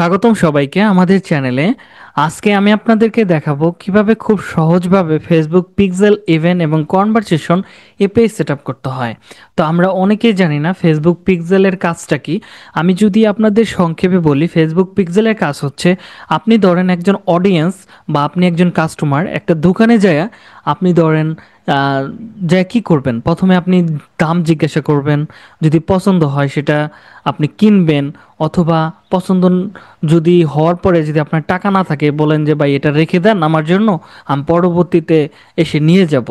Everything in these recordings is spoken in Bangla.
স্বাগতম সবাইকে আমাদের চ্যানেলে। আজকে আমি আপনাদেরকে দেখাবো কিভাবে খুব সহজভাবে ফেসবুক পিক্সেল ইভেন্ট এবং কনভারসেশন এপিআই সেট আপ করতে হয়। তো আমরা অনেকেই জানি না ফেসবুক পিক্সেলের কাজটা কি। আমি যদি আপনাদের সংক্ষেপে বলি, ফেসবুক পিক্সেলের কাজ হচ্ছে, আপনি ধরেন একজন অডিয়েন্স বা আপনি একজন কাস্টমার একটা দোকানে যায়, আপনি ধরেন যা কি করবেন, প্রথমে আপনি দাম জিজ্ঞাসা করবেন, যদি পছন্দ হয় সেটা আপনি কিনবেন, অথবা পছন্দ যদি হওয়ার পরে যদি আপনার টাকা না থাকে বলেন যে ভাই এটা রেখে দেন আমার জন্য, আমি পরবর্তীতে এসে নিয়ে যাব।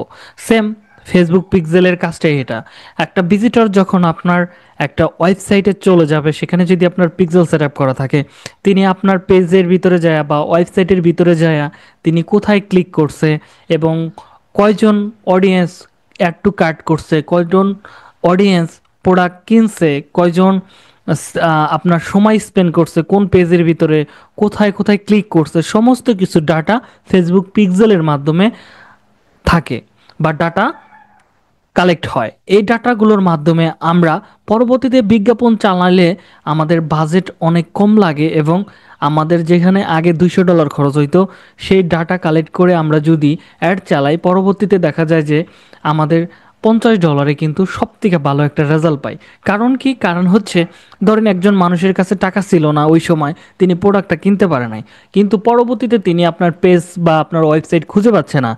সেম ফেসবুক পিক্সেলের কাজটাই এটা। একটা ভিজিটর যখন আপনার একটা ওয়েবসাইটে চলে যাবে, সেখানে যদি আপনার পিক্সেল সেট আপ করা থাকে, তিনি আপনার পেজের ভিতরে যায় বা ওয়েবসাইটের ভিতরে যায় তিনি কোথায় ক্লিক করছে এবং কয়জন অডিয়েন্স অ্যাড টু কার্ট করছে, কয়জন অডিয়েন্স প্রোডাক্ট কিনছে, কয়জন আপনার সময় স্পেন্ড করছে কোন পেজের ভিতরে, কোথায় কোথায় ক্লিক করছে, সমস্ত কিছু ডাটা ফেসবুক পিক্সেলের মাধ্যমে থাকে বা ডাটা কালেক্ট হয়। এই ডাটাগুলোর মাধ্যমে আমরা পরবর্তীতে বিজ্ঞাপন চালালে আমাদের বাজেট অনেক কম লাগে এবং আমাদের যেখানে আগে $200 খরচ হইতো, সেই ডাটা কালেক্ট করে আমরা যদি অ্যাড চালাই, পরবর্তীতে দেখা যায় যে আমাদের $50 কিন্তু সব থেকে ভালো একটা রেজাল্ট পাই। কারণ কি? কারণ হচ্ছে, ধরেন একজন মানুষের কাছে টাকা ছিল না ওই সময়, তিনি প্রোডাক্টটা কিনতে পারে নাই, কিন্তু পরবর্তীতে তিনি আপনার পেজ বা আপনার ওয়েবসাইট খুঁজে পাচ্ছে না।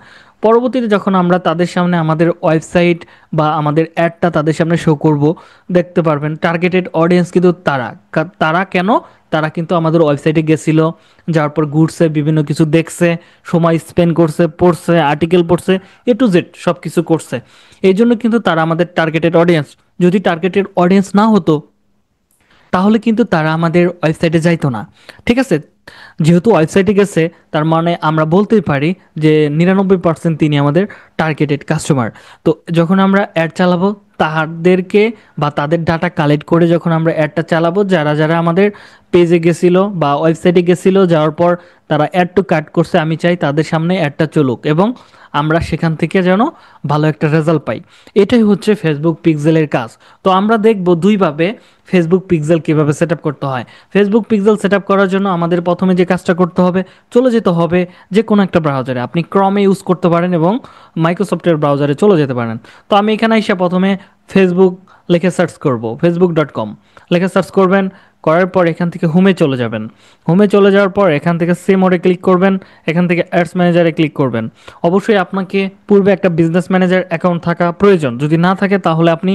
পরবর্তীতে যখন আমরা তাদের সামনে আমাদের ওয়েবসাইট বা আমাদের অ্যাডটা তাদের সামনে শো করব, দেখতে পারবেন টার্গেটেড অডিয়েন্স কিন্তু তারা। তারা কেন? তারা কিন্তু আমাদের ওয়েবসাইটে গেছিল, যাওয়ার পর ঘুরছে, বিভিন্ন কিছু দেখছে, সময় স্পেন্ড করছে, পড়ছে, আর্টিকেল পড়ছে, A to Z সব কিছু করছে। এই জন্য কিন্তু তারা আমাদের টার্গেটেড অডিয়েন্স। যদি টার্গেটেড অডিয়েন্স না হতো, তাহলে কিন্তু তারা আমাদের ওয়েবসাইটে যাইতো না। ঠিক আছে? যেহেতু ওয়েবসাইটে গেছে, তার মানে আমরা বলতেই পারি যে 99% তিনি আমাদের টার্গেটেড কাস্টমার। তো যখন আমরা অ্যাড চালাবো, তাদেরকে বা তাদের ডাটা কালেক্ট করে যখন আমরা অ্যাডটা চালাবো, যারা যারা আমাদের পেজে গেছিল বা ওয়েবসাইটে গেছিল, যাওয়ার পর তারা অ্যাড টু কার্ট করছে, আমি চাই তাদের সামনে অ্যাডটা চলুক এবং আমরা সেখান থেকে যেন ভালো একটা রেজাল্ট পাই। এটাই হচ্ছে ফেসবুক পিক্সেলের কাজ। তো আমরা দেখব দুইভাবে ফেসবুক পিক্সেল কীভাবে সেট আপ করতে হয়। ফেসবুক পিক্সেল সেট আপ করার জন্য আমাদের প্রথমে যে কাজটা করতে হবে, চলে যেতে হবে যে কোনো একটা ব্রাউজারে। আপনি ক্রমে ইউজ করতে পারেন এবং মাইক্রোসফটের ব্রাউজারে চলে যেতে পারেন। তো আমি এখানে এসে প্রথমে ফেসবুক লিখে সার্চ করব, facebook.com লিখে সার্চ করবেন। করার পর এখান থেকে হোমে চলে যাবেন। হোমে চলে যাওয়ার পর এখান থেকে সে মোডে ক্লিক করবেন, এখান থেকে অ্যাডস ম্যানেজারে ক্লিক করবেন। অবশ্যই আপনাকে পূর্বে একটা বিজনেস ম্যানেজার অ্যাকাউন্ট থাকা প্রয়োজন। যদি না থাকে তাহলে আপনি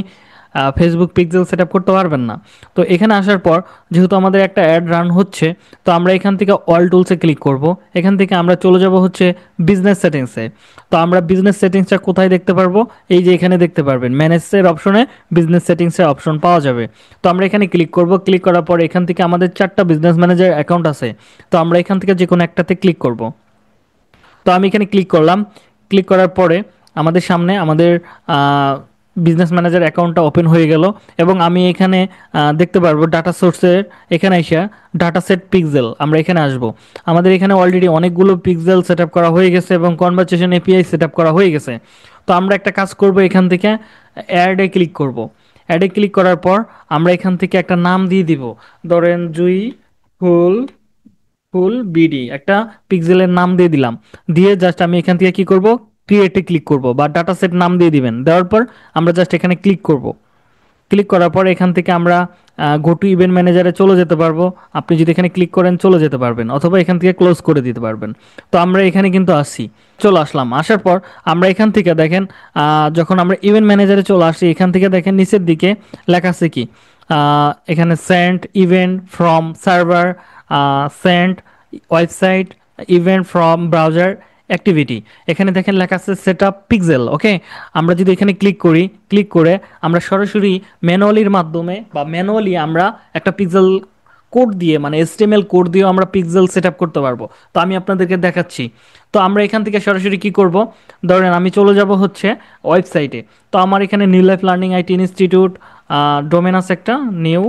ফেসবুক পিক্সেল সেট আপ করতে পারবেন না। তো এখানে আসার পর যেহেতু আমাদের একটা অ্যাড রান হচ্ছে, তো আমরা এখান থেকে অল টুলসে ক্লিক করব। এখান থেকে আমরা চলে যাব হচ্ছে বিজনেস সেটিংসে। তো আমরা বিজনেস সেটিংসটা কোথায় দেখতে পারবো? এই যে এখানে দেখতে পারবেন ম্যানেজের অপশনে বিজনেস সেটিংসের অপশন পাওয়া যাবে। তো আমরা এখানে ক্লিক করব। ক্লিক করার পর এখান থেকে আমাদের 4টা বিজনেস ম্যানেজার অ্যাকাউন্ট আছে। তো আমরা এখান থেকে যে কোনো একটাতে ক্লিক করব। তো আমি এখানে ক্লিক করলাম। ক্লিক করার পরে আমাদের সামনে আমাদের বিজনেস ম্যানেজার অ্যাকাউন্টটা ওপেন হয়ে গেল এবং আমি এখানে দেখতে পারবো ডাটা সোর্সের এখানে এসে ডাটা সেট পিক্সেল, আমরা এখানে আসব। আমাদের এখানে অলরেডি অনেকগুলো পিক্সেল সেট আপ করা হয়ে গেছে এবং কনভারসেশন এপিআই সেট আপ করা হয়ে গেছে। তো আমরা একটা কাজ করব, এখান থেকে অ্যাডে ক্লিক করব। অ্যাডে ক্লিক করার পর আমরা এখান থেকে একটা নাম দিয়ে দিব, ধরেন জুই ফুল ফুল বিডি, একটা পিক্সেলের নাম দিয়ে দিলাম। দিয়ে জাস্ট আমি এখান থেকে কি করব, ক্রিয়েটে ক্লিক করব বা ডাটা সেট নাম দিয়ে দিবেন। দেওয়ার পর আমরা জাস্ট এখানে ক্লিক করব। ক্লিক করার পর এখান থেকে আমরা গো টু ইভেন্ট ম্যানেজারে চলে যেতে পারবো। আপনি যদি এখানে ক্লিক করেন চলে যেতে পারবেন, অথবা এখান থেকে ক্লোজ করে দিতে পারবেন। তো আমরা এখানে কিন্তু আসি, চলে আসলাম। আসার পর আমরা এখান থেকে দেখেন, যখন আমরা ইভেন্ট ম্যানেজারে চলে আসি, এখান থেকে দেখেন নিচের দিকে লেখা আছে কি, এখানে sent event from server, sent website event from browser activity. এখানে দেখেন লেখা আছে সেট আপ পিক্সেল। ওকে, আমরা যদি এখানে ক্লিক করি, ক্লিক করে আমরা সরাসরি ম্যানুয়ালির মাধ্যমে বা ম্যানুয়ালি আমরা একটা পিক্সেল কোড দিয়ে, মানে HTML কোড দিয়েও আমরা পিক্সেল সেট আপ করতে পারবো। তো আমি আপনাদেরকে দেখাচ্ছি। তো আমরা এখান থেকে সরাসরি কি করব, ধরেন আমি চলে যাব হচ্ছে ওয়েবসাইটে। তো আমার এখানে new life learning IT institute domain আছে একটা, new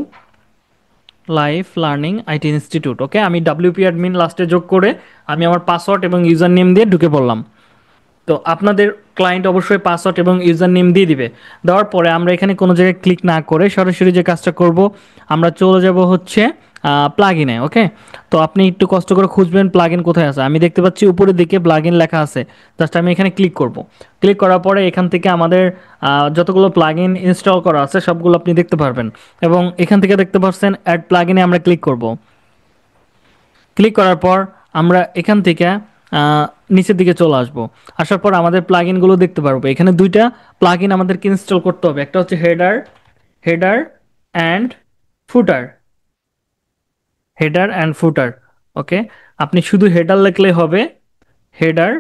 life learning IT institute. Okay, আমি WP অ্যাডমিন লাস্টে যোগ করে আমি আমার পাসওয়ার্ড এবং ইউজার নেম দিয়ে ঢুকে পড়লাম। তো আপনাদের ক্লায়েন্ট অবশ্যই পাসওয়ার্ড এবং ইউজার নেম দিয়ে দিবে। দেওয়ার পরে আমরা এখানে কোনো জায়গায় ক্লিক না করে সরাসরি যে কাজটা করব, আমরা চলে যাব হচ্ছে প্লাগইনে। ওকে, তো আপনি একটু কষ্ট করে খুঁজবেন প্লাগইন কোথায় আছে। আমি দেখতে পাচ্ছি উপরের দিকে প্লাগইন লেখা আছে। জাস্ট আমি এখানে ক্লিক করব। ক্লিক করার পরে এখান থেকে আমাদের যতগুলো প্লাগইন ইনস্টল করা আছে সবগুলো আপনি দেখতে পারবেন। এবং এখান থেকে দেখতে পাচ্ছেন অ্যাড প্লাগইনে আমরা ক্লিক করব। ক্লিক করার পর আমরা এখান থেকে আহ, নিচের দিকে চলে আসবো। আসার পর আমাদের প্লাগইনগুলো দেখতে পারবো। এখানে দুইটা প্লাগইন আমাদেরকে ইনস্টল করতে হবে। একটা হচ্ছে header, header and footer, header and footer. Okay, আপনি শুধু হেডার লিখলেই হবে। হেডার,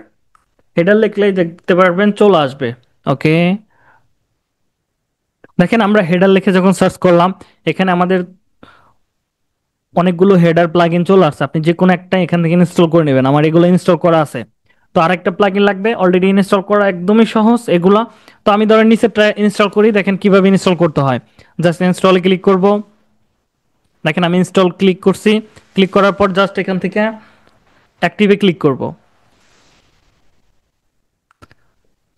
হেডার লিখলেই দেখতে পারবেন চলে আসবে। ওকে, দেখেন আমরা হেডার লিখে যখন সার্চ করলাম এখানে আমাদের অনেকগুলো হেডার প্লাগইন চলে আসছে। আপনি যে কোনো একটা এখান থেকে ইনস্টল করে নেবেন। আমার এগুলো ইনস্টল করা আছে। তো আরেকটা প্লাগইন লাগবে, অলরেডি ইনস্টল করা একদমই সহজ এগুলা। তো আমি ধরেন নিচে ইনস্টল করি, দেখেন কিভাবে ইনস্টল করতে হয়। জাস্ট ইনস্টলে ক্লিক করব। দেখেন আমি ইনস্টল ক্লিক করছি। ক্লিক করার পর জাস্ট এখান থেকে অ্যাক্টিভে ক্লিক করব।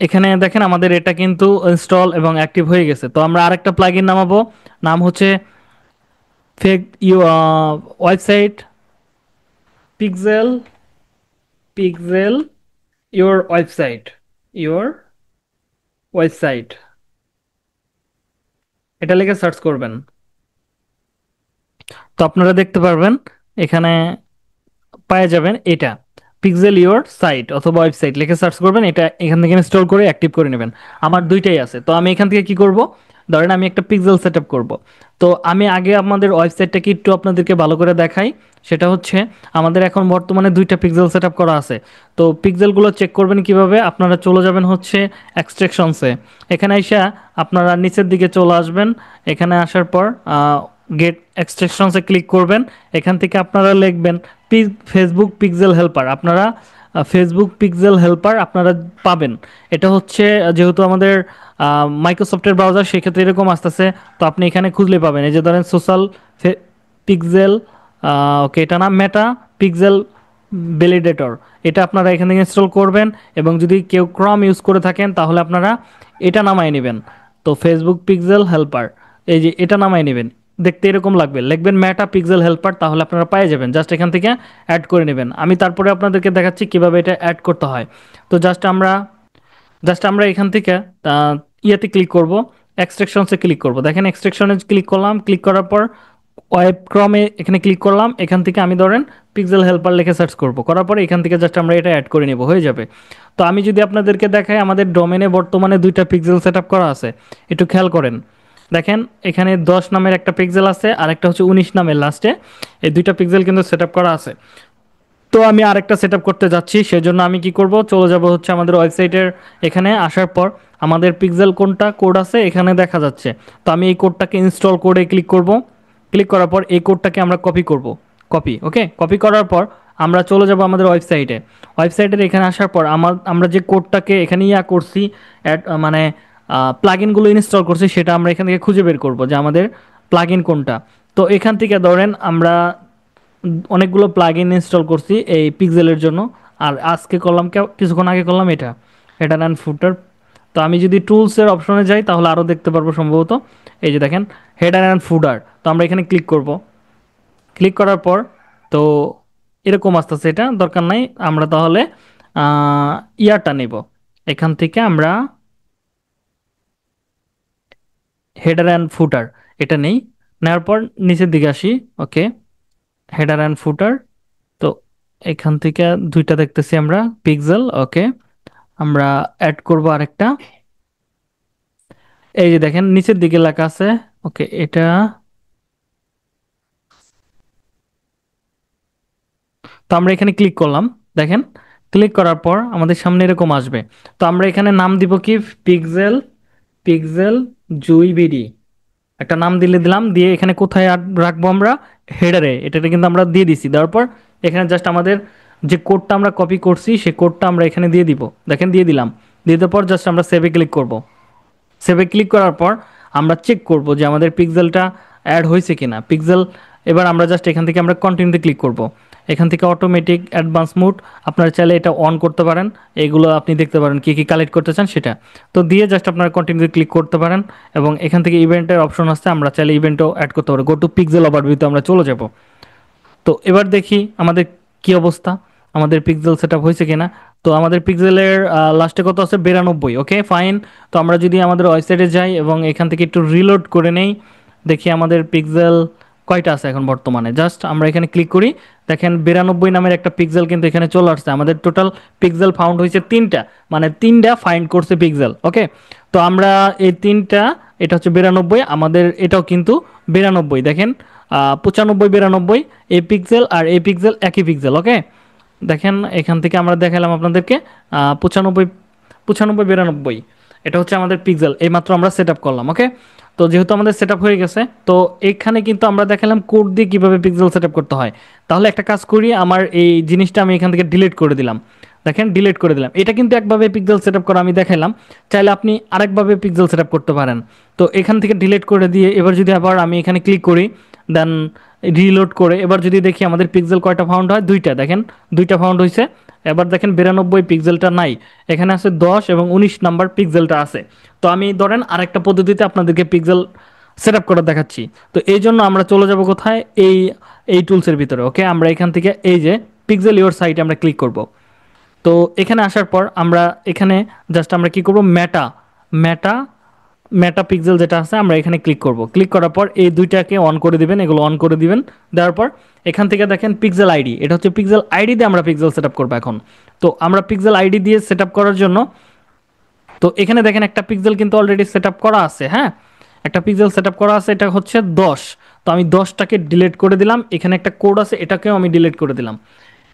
এখানে দেখেন আমাদের এটা কিন্তু ইনস্টল এবং অ্যাক্টিভ হয়ে গেছে। তো আমরা আরেকটা প্লাগইন নামাবো, নাম হচ্ছে fake you website pixel, pixel your website, your website, এটা লিখে সার্চ করবেন। তো আপনারা দেখতে পারবেন এখানে পেয়ে যাবেন এটা পিক্সেল ইওর সাইট অথবা ওয়েবসাইট লিখে সার্চ করবেন। এটা এখান থেকে ইনস্টল করে অ্যাক্টিভ করে নেবেন। আমার দুইটাই আছে। তো আমি এখান থেকে কি করব, ধরেন আমি একটা পিক্সেল সেট আপ করবো। তো আমি আগে আমাদের ওয়েবসাইটটাকে একটু আপনাদেরকে ভালো করে দেখাই। সেটা হচ্ছে আমাদের এখন বর্তমানে দুইটা পিক্সেল সেট আপ করা আছে। তো পিক্সেলগুলো চেক করবেন কিভাবে, আপনারা চলে যাবেন হচ্ছে এক্সট্রাকশনসে। এখানে এসে আপনারা নিচের দিকে চলে আসবেন। এখানে আসার পর গেট এক্সট্রাকশনসে ক্লিক করবেন। এখান থেকে আপনারা লিখবেন ফেসবুক পিক্সেল হেল্পার। আপনারা ফেসবুক পিক্সেল হেল্পার আপনারা পাবেন। এটা হচ্ছে যেহেতু আমাদের মাইক্রোসফটের ব্রাউজার, সেক্ষেত্রে এরকম আসতেছে। তো আপনি এখানে খুঁজলে পাবেন। এই যে ধরেন সোশ্যাল পিক্সেল, ওকে, এটা না মেটা পিক্সেল ভ্যালিডেটর, এটা আপনারা এখান থেকে ইনস্টল করবেন। এবং যদি কেউ ক্রম ইউজ করে থাকেন তাহলে আপনারা এটা নামায় নেবেন। তো ফেসবুক পিক্সেল হেল্পার, এই যে এটা নামায় নেবেন। দেখতে এরকম লাগবে, লিখবেন মেটা পিক্সেল হেল্পার, তাহলে আপনারা পেয়ে যাবেন। জাস্ট এখান থেকে অ্যাড করে নেবেন। আমি তারপরে আপনাদেরকে দেখাচ্ছি কিভাবে এটা অ্যাড করতে হয়। তো জাস্ট আমরা এখান থেকে ইয়েতে ক্লিক করব, এক্সট্রাকশনসে ক্লিক করব। দেখেন এক্সট্রাকশনে ক্লিক করলাম। ক্লিক করার পর ওয়েব ক্রমে এখানে ক্লিক করলাম। এখান থেকে আমি ধরেন পিক্সেল হেল্পার লিখে সার্চ করব। করার পরে এখান থেকে জাস্ট আমরা এটা অ্যাড করে নেব, হয়ে যাবে। তো আমি যদি আপনাদেরকে দেখাই, আমাদের ডোমেনে বর্তমানে দুইটা পিক্সেল সেট আপ করা আছে। একটু খেয়াল করেন, দেখেন এখানে 10 নামের একটা পিক্সেল আছে আর একটা হচ্ছে 19 নামের লাস্টে। এই দুইটা পিক্সেল কিন্তু সেট আপ করা আছে। তো আমি আরেকটা সেট আপ করতে যাচ্ছি, সেজন্য আমি কি করব, চলে যাব হচ্ছে আমাদের ওয়েবসাইটের। এখানে আসার পর আমাদের পিক্সেল কোনটা কোড আছে এখানে দেখা যাচ্ছে। তো আমি এই কোডটাকে ইনস্টল করে ক্লিক করব। ক্লিক করার পর এই কোডটাকে আমরা কপি করব। কপি, ওকে, কপি করার পর আমরা চলে যাব আমাদের ওয়েবসাইটে। ওয়েবসাইটের এখানে আসার পর আমরা যে কোডটাকে এখানে করছি, মানে প্লাগইনগুলো ইনস্টল করছি, সেটা আমরা এখান থেকে খুঁজে বের করব যে আমাদের প্লাগইন কোনটা। তো এখান থেকে ধরেন আমরা অনেকগুলো প্লাগইন ইনস্টল করছি এই পিক্সেলের জন্য। আর আজকে করলাম, কিছুক্ষণ আগে করলাম এটা হেডার অ্যান্ড ফুটার। তো আমি যদি টুলসের অপশনে যাই তাহলে আরও দেখতে পারবো সম্ভবত। এই যে দেখেন হেডার অ্যান্ড ফুটার। তো আমরা এখানে ক্লিক করব। ক্লিক করার পর তো এরকম আসতেছে, এটা দরকার নাই। আমরা তাহলে ইয়ারটা নেব। এখান থেকে আমরা হেডার অ্যান্ড ফুটার এটা নেই। নেওয়ার পর নিচের দিকে আসি। ওকে, হেডার অ্যান্ড ফুটার। তো এখান থেকে দুইটা দেখতেছি আমরা পিক্সেল। ওকে, আমরা অ্যাড করব আরেকটা। এই যে দেখেন নিচের দিকে লেখা আছে। ওকে, এটা তো আমরা এখানে ক্লিক করলাম। দেখেন ক্লিক করার পর আমাদের সামনে এরকম আসবে। তো আমরা এখানে নাম দিব কি, পিক্সেল, পিক্সেল জুই বিডি একটা নাম দিলাম। দিয়ে এখানে কোথায় রাখবো আমরা, হেডারে। এটাতে কিন্তু আমরা দিয়ে দিছি। দেওয়ার পর এখানে জাস্ট আমাদের যে কোডটা আমরা কপি করছি সেই কোডটা আমরা এখানে দিয়ে দিব। দেখেন দিয়ে দিলাম। দিয়ে দেওয়ার পর জাস্ট আমরা সেভে ক্লিক করব। সেভে ক্লিক করার পর আমরা চেক করব যে আমাদের পিক্সেলটা অ্যাড হয়েছে কিনা। পিক্সেল, এবার আমরা জাস্ট এখান থেকে আমরা কন্টিনিউতে ক্লিক করব। এখান থেকে অটোমেটিক অ্যাডভান্স মোড আপনারা চাইলে এটা অন করতে পারেন। এইগুলো আপনি দেখতে পারেন কী কী কালেক্ট করতে চান সেটা। তো দিয়ে জাস্ট আপনারা কন্টিনিউতে ক্লিক করতে পারেন। এবং এখান থেকে ইভেন্টের অপশন আসছে, আমরা চাইলে ইভেন্টও অ্যাড করতে পারি। গো টু পিক্সেল ওভারভিউতে আমরা চলে যাব। তো এবার দেখি আমাদের কি অবস্থা, আমাদের পিক্সেল সেটআপ হয়েছে কিনা। তো আমাদের পিক্সেলের লাস্টে কত আছে, 92। Okay fine. তো আমরা যদি আমাদের ওয়েবসাইটে যাই এবং এখান থেকে একটু রিলোড করে নেই, দেখি আমাদের পিক্সেল কয়টা আছে এখন বর্তমানে। জাস্ট আমরা এখানে ক্লিক করি, দেখেন 92 নামের একটা পিক্সেল কিন্তু এখানে চলে আসছে। আমাদের টোটাল পিক্সেল ফাউন্ড হয়েছে তিনটা, মানে তিনটা ফাইন্ড করছে পিক্সেল। ওকে, তো আমরা এই তিনটা, এটা হচ্ছে 92, আমাদের এটাও কিন্তু 92। দেখেন 95, 92 এই পিক্সেল আর এই পিক্সেল একই পিক্সেল। ওকে, দেখেন এখান থেকে আমরা দেখালাম আপনাদেরকে 95, 95, 92 এটা হচ্ছে আমাদের পিক্সেল, এইমাত্র আমরা সেট আপ করলাম। ওকে, তো যেহেতু আমাদের সেট আপ হয়ে গেছে, তো এখানে কিন্তু আমরা দেখালাম কোড দিয়ে কীভাবে পিক্সেল সেট আপ করতে হয়। তাহলে একটা কাজ করি, আমার এই জিনিসটা আমি এখান থেকে ডিলিট করে দিলাম। দেখেন ডিলিট করে দিলাম। এটা কিন্তু একভাবে পিক্সেল সেট আপ করা আমি দেখাইলাম, চাইলে আপনি আরেকভাবে পিক্সেল সেট আপ করতে পারেন। তো এখান থেকে ডিলিট করে দিয়ে এবার যদি আবার আমি এখানে ক্লিক করি, দেন রিলোড করে এবার যদি দেখি আমাদের পিক্সেল কয়টা ফাউন্ড হয়, দুইটা। দেখেন দুইটা ফাউন্ড হয়েছে। এবার দেখেন 92 পিক্সেলটা নাই, এখানে আছে 10 এবং 19 নাম্বার পিক্সেলটা আছে। তো আমি ধরেন আরেকটা পদ্ধতিতে আপনাদেরকে পিক্সেল সেট আপ করে দেখাচ্ছি। তো এই জন্য আমরা চলে যাব কোথায়, এই টুলসের ভিতরে। ওকে, আমরা এখান থেকে এই যে পিক্সেল ইওর সাইটে আমরা ক্লিক করব। তো এখানে আসার পর আমরা এখানে জাস্ট আমরা কি করব, মেটা মেটা মেটা পিক্সেল যেটা আছে আমরা এখানে ক্লিক করব। ক্লিক করার পর এই দুইটাকে অন করে দিবেন, এগুলো অন করে দিবেন। দেওয়ার পর এখান থেকে দেখেন পিক্সেল আইডি, এটা হচ্ছে পিক্সেল আইডি দিয়ে আমরা পিক্সেল সেট আপ করবো এখন। তো আমরা পিক্সেল আইডি দিয়ে সেট আপ করার জন্য, তো এখানে দেখেন একটা পিক্সেল কিন্তু অলরেডি সেট আপ করা আছে। হ্যাঁ, একটা পিক্সেল সেট আপ করা আছে, এটা হচ্ছে 10। তো আমি 10টাকে ডিলিট করে দিলাম। এখানে একটা কোড আছে, এটাকেও আমি ডিলিট করে দিলাম।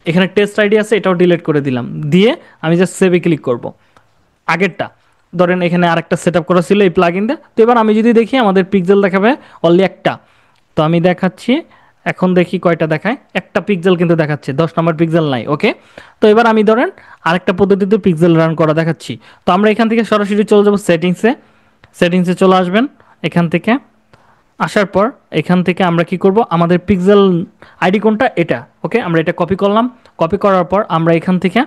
এখানে টেস্ট আইডি আছে, এটাও ডিলিট করে দিলাম। দিয়ে আমি জাস্ট সেভে ক্লিক করব। আগেরটা ধরেন এখানে আরেকটা সেট আপ করা ছিল এই প্লাগইনটা। তো এবার আমি যদি দেখি আমাদের পিক্সেল দেখাবে অনলি একটা। তো আমি দেখাচ্ছি, এখন দেখি কয়টা দেখায়, একটা পিক্সেল কিন্তু দেখাচ্ছে, 10 নম্বর পিক্সেল নাই। ওকে, তো এবার আমি ধরেন আরেকটা পদ্ধতিতে পিক্সেল রান করা দেখাচ্ছি। তো আমরা এখান থেকে সরাসরি চলে যাব সেটিংসে। সেটিংসে চলে আসবেন, এখান থেকে আসার পর এখান থেকে আমরা কি করব, আমাদের পিক্সেল আইডি কোনটা, এটা। ওকে, আমরা এটা কপি করলাম। কপি করার পর আমরা এখান থেকে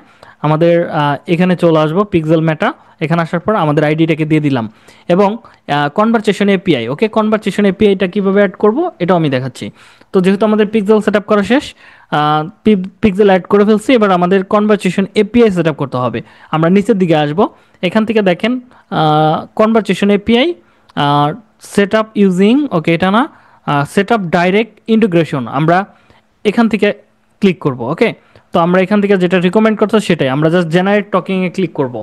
আমাদের এখানে চলে আসবো পিক্সেল মেটা। এখানে আসার পর আমাদের আইডিটাকে দিয়ে দিলাম এবং কনভারসেশন এপিআই। ওকে, কনভারসেশন এপিআইটা কীভাবে অ্যাড করব এটাও আমি দেখাচ্ছি। তো যেহেতু আমাদের পিক্সেল সেট আপ করা শেষ, পিক্সেল অ্যাড করে ফেলছি, এবার আমাদের কনভারসেশন এপিআই সেট আপ করতে হবে। আমরা নিচের দিকে আসব, এখান থেকে দেখেন conversation API set up using, okay এটা না, সেট আপ ডাইরেক্ট ইন্টিগ্রেশন, আমরা এখান থেকে ক্লিক করব। ওকে, তো আমরা এখান থেকে যেটা রিকমেন্ড করতে সেটাই, আমরা জাস্ট জেনারেট টকিংয়ে ক্লিক করব।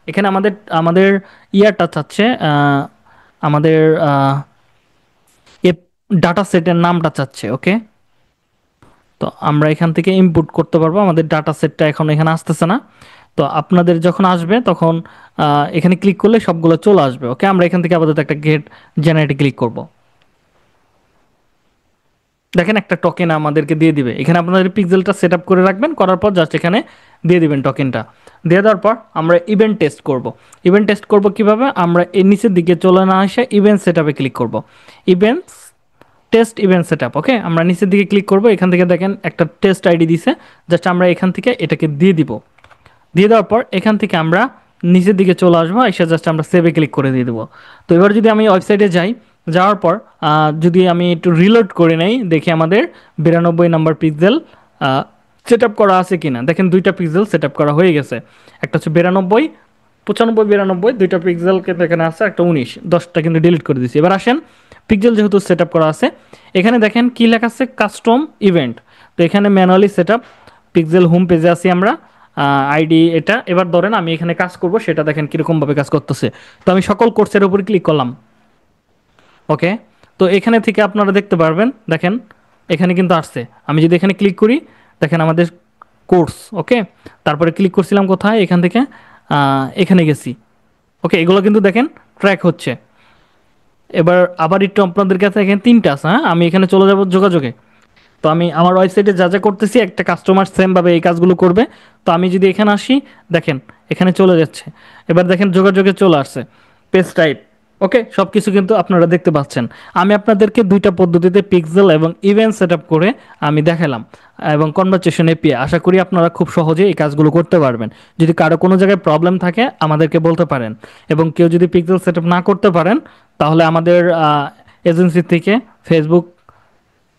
এখানে আমাদের আমাদের ইয়ারটা চাচ্ছে, আমাদের এ ডাটা সেটের নামটা চাচ্ছে। ওকে, তো আমরা এখান থেকে ইনপুট করতে পারবো, আমাদের ডাটা সেটটা এখন এখানে আসতেছে না। তো আপনাদের যখন আসবে তখন এখানে ক্লিক করলে সবগুলো চলে আসবে। ওকে, আমরা এখান থেকে আপাতত একটা গেট জেনারেটে ক্লিক করব। দেখেন একটা টোকেন আমাদেরকে দিয়ে দিবে। এখানে আপনাদের পিক্সেলটা সেট আপ করে রাখবেন, করার পর জাস্ট এখানে দিয়ে দিবেন টোকেনটা। দিয়ে দেওয়ার পর আমরা ইভেন্ট টেস্ট করব। ইভেন্ট টেস্ট করব কিভাবে, আমরা এই নিচের দিকে চলে না আসে ইভেন্ট সেট আপে ক্লিক করব। Events test event set up. Okay, আমরা নিচের দিকে ক্লিক করব, এখান থেকে দেখেন একটা টেস্ট আইডি দিছে, জাস্ট আমরা এখান থেকে এটাকে দিয়ে দিব। দিয়ে দেওয়ার পর এখান থেকে আমরা নিচের দিকে চলে আসবো, এসে জাস্ট আমরা সেভে ক্লিক করে দিয়ে দেবো। তো এবার যদি আমি ওয়েবসাইটে যাই, যাওয়ার পর যদি আমি একটু রিলোড করে নেই, দেখি আমাদের 92 নাম্বার পিক্সেল সেট আপ করা আছে কিনা। দেখেন দুইটা পিক্সেল সেট আপ করা হয়ে গেছে, একটা হচ্ছে 92, 95, 92, দুইটা পিক্সেল কিন্তু এখানে আছে, একটা 19, 10টা কিন্তু ডিলিট করে দিচ্ছি। এবার আসেন, পিক্সেল যেহেতু সেট আপ করা আছে, এখানে দেখেন কি লেখা আছে, কাস্টম ইভেন্ট। তো এখানে manually set up, pixel home পেজে আছি আমরা, আইডি এটা। এবার ধরেন আমি এখানে কাজ করব, সেটা দেখেন কীরকমভাবে কাজ করতেছে। তো আমি সকল কোর্সের উপর ক্লিক করলাম। ওকে, তো এখানে থেকে আপনারা দেখতে পারবেন, দেখেন এখানে কিন্তু আসছে। আমি যদি এখানে ক্লিক করি, দেখেন আমাদের কোর্স। ওকে, তারপরে ক্লিক করছিলাম কোথায়, এখান থেকে এখানে গেছি। ওকে, এগুলো কিন্তু দেখেন ট্র্যাক হচ্ছে। এবার আবার একটু আপনাদের কাছে এখানে তিনটা আছে। হ্যাঁ, আমি এখানে চলে যাব যোগাযোগে। তো আমি আমার ওয়েবসাইটে যা যা করতেছি, একটা কাস্টমার সেমভাবে এই কাজগুলো করবে। তো আমি যদি এখানে আসি, দেখেন এখানে চলে যাচ্ছে। এবার দেখেন যোগাযোগে চলে আসছে, পেজ টাইপ। ওকে, সব কিছু কিন্তু আপনারা দেখতে পাচ্ছেন। আমি আপনাদেরকে দুইটা পদ্ধতিতে পিক্সেল এবং ইভেন্ট সেট আপ করে আমি দেখালাম, এবং কনভারসেশন এপিআই। আশা করি আপনারা খুব সহজে এই কাজগুলো করতে পারবেন। যদি কারো কোনো জায়গায় প্রবলেম থাকে আমাদেরকে বলতে পারেন, এবং কেউ যদি পিক্সেল সেট আপ না করতে পারেন, তাহলে আমাদের এজেন্সি থেকে ফেসবুক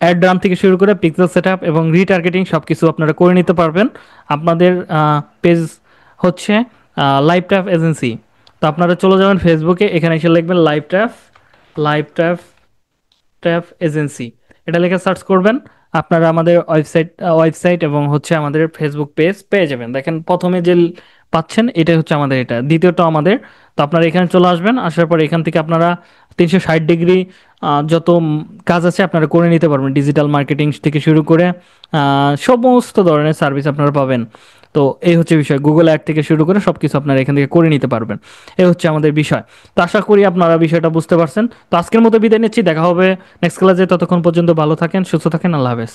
অ্যাড রান থেকে শুরু করে পিক্সেল সেটআপ এবং রিটার্গেটিং সব কিছু আপনারা করে নিতে পারবেন। আপনাদের পেজ হচ্ছে লাইভ ট্যাপ এজেন্সি। তো আপনারা চলে যাবেন ফেসবুকে, এখানে এসে লিখবেন লাইভ ট্যাপ ট্যাপ এজেন্সি, এটা লিখে সার্চ করবেন। আপনারা আমাদের ওয়েবসাইট এবং হচ্ছে আমাদের ফেসবুক পেজ পেয়ে যাবেন। দেখেন প্রথমে যে পাচ্ছেন এটা হচ্ছে আমাদের, এটা দ্বিতীয়টা আমাদের। তো আপনারা এখানে চলে আসবেন, আসার পরে এখান থেকে আপনারা 360 ডিগ্রি যত কাজ আছে আপনারা করে নিতে পারবেন। ডিজিটাল মার্কেটিং থেকে শুরু করে সমস্ত ধরনের সার্ভিস আপনারা পাবেন। তো এই হচ্ছে বিষয়, গুগল অ্যাড থেকে শুরু করে সব কিছু আপনারা এখান থেকে করে নিতে পারবেন। এই হচ্ছে আমাদের বিষয়। তো আশা করি আপনারা বিষয়টা বুঝতে পারছেন। তো আজকের মতো বিদায় নিচ্ছি, দেখা হবে নেক্সট ক্লাসে। ততক্ষণ পর্যন্ত ভালো থাকেন, সুস্থ থাকেন, আল্লাহ হাফেজ।